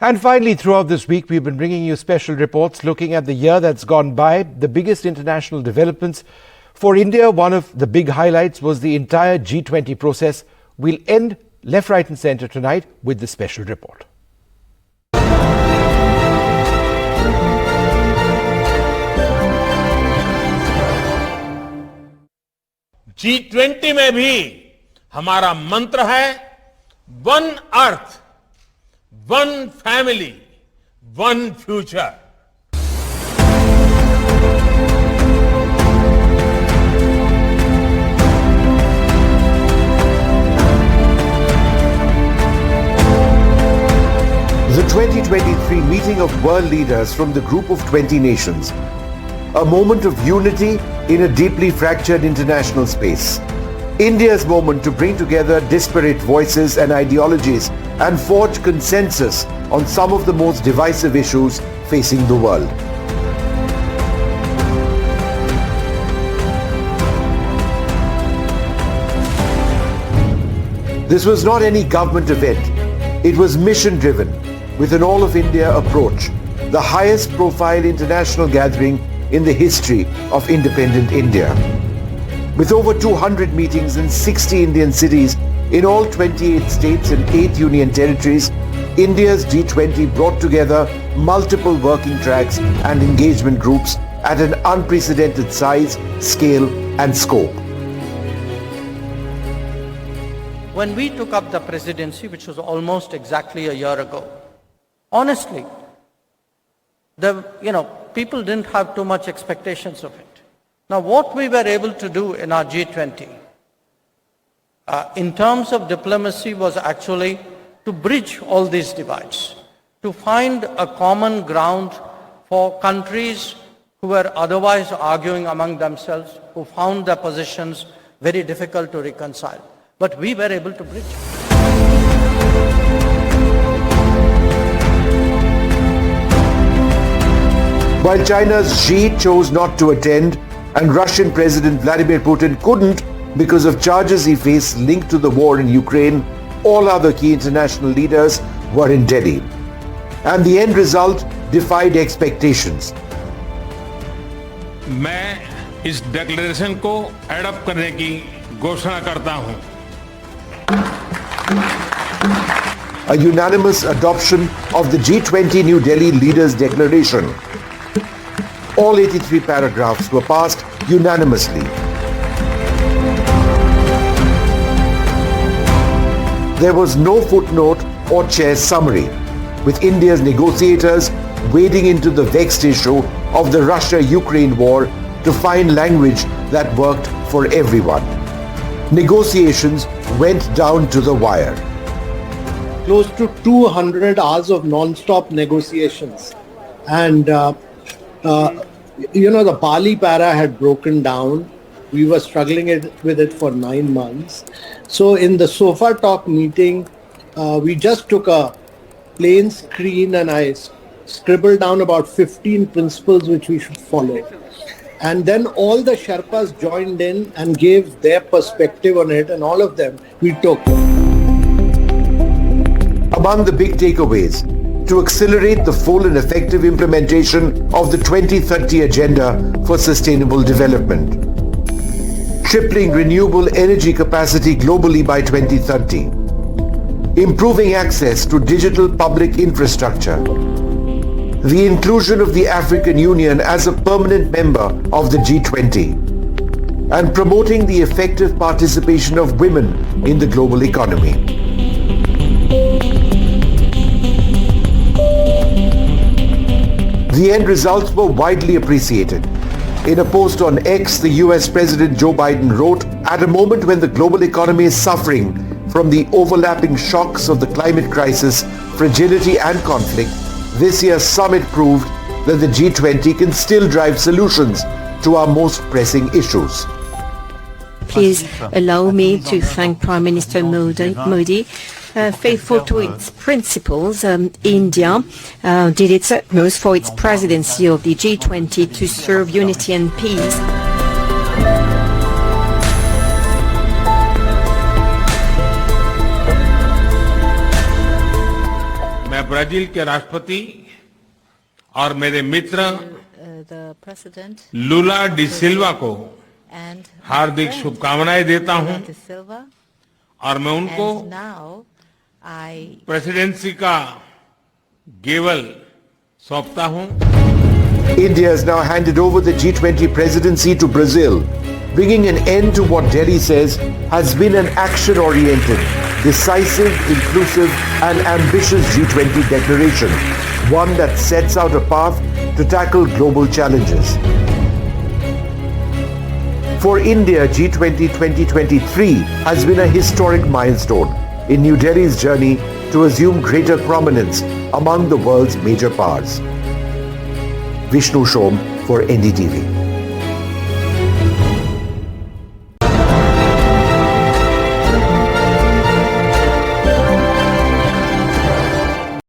And finally, throughout this week, we've been bringing you special reports looking at the year that's gone by, the biggest international developments. For India, one of the big highlights was the entire G20 process. We'll end left, right and centre tonight with this special report. G20 में भी हमारा मंत्र है one earth, one family, one future. The 2023 meeting of world leaders from the group of 20 nations. A moment of unity in a deeply fractured international space. India's moment to bring together disparate voices and ideologies and forge consensus on some of the most divisive issues facing the world. This was not any government event. It was mission-driven, with an all-of-India approach, the highest profile international gathering in the history of independent India. With over 200 meetings in 60 Indian cities in all 28 states and 8 union territories, India's G20 brought together multiple working tracks and engagement groups at an unprecedented size, scale and scope. When we took up the presidency, which was almost exactly a year ago, honestly, people didn't have too much expectations of it. Now, what we were able to do in our G20, in terms of diplomacy, was actually to bridge all these divides, to find a common ground for countries who were otherwise arguing among themselves, who found their positions very difficult to reconcile. But we were able to bridge. While China's Xi chose not to attend and Russian President Vladimir Putin couldn't because of charges he faced linked to the war in Ukraine, all other key international leaders were in Delhi. And the end result defied expectations. मैं इस declaration को adopt करने की घोषणा करता हूं। A unanimous adoption of the G20 New Delhi Leaders' Declaration. All 83 paragraphs were passed unanimously. There was no footnote or chair summary, with India's negotiators wading into the vexed issue of the Russia-Ukraine war to find language that worked for everyone. Negotiations went down to the wire. Close to 200 hours of non-stop negotiations. And the Bali para had broken down. We were struggling with it for 9 months. So in the Sofa Talk meeting, we just took a plain screen and I scribbled down about 15 principles which we should follow. And then all the Sherpas joined in and gave their perspective on it, and all of them we took. Among the big takeaways, to accelerate the full and effective implementation of the 2030 Agenda for Sustainable Development. Tripling renewable energy capacity globally by 2030. Improving access to digital public infrastructure. The inclusion of the African Union as a permanent member of the G20. And promoting the effective participation of women in the global economy. The end results were widely appreciated. In a post on X, the US President Joe Biden wrote, "At a moment when the global economy is suffering from the overlapping shocks of the climate crisis, fragility and conflict, this year's summit proved that the G20 can still drive solutions to our most pressing issues." Please allow me to thank Prime Minister Modi. Faithful to its principles, India did its utmost for its presidency of the G20 to serve unity and peace. मैं Brazil के राष्ट्रपति और मेरे मित्र the President Lula da सिल्वा को and हार्दिक शुभकामनाएं देता हूं De Silva. और मैं उनको And now I प्रेसिडेंसी का गेवल सौंपता हूं। India has now handed over the G20 presidency to Brazil, bringing an end to what Delhi says has been an action-oriented, decisive, inclusive and ambitious G20 declaration, one that sets out a path to tackle global challenges. For India, G20 2023 has been a historic milestone in New Delhi's journey to assume greater prominence among the world's major powers. Vishnu Shom for NDTV.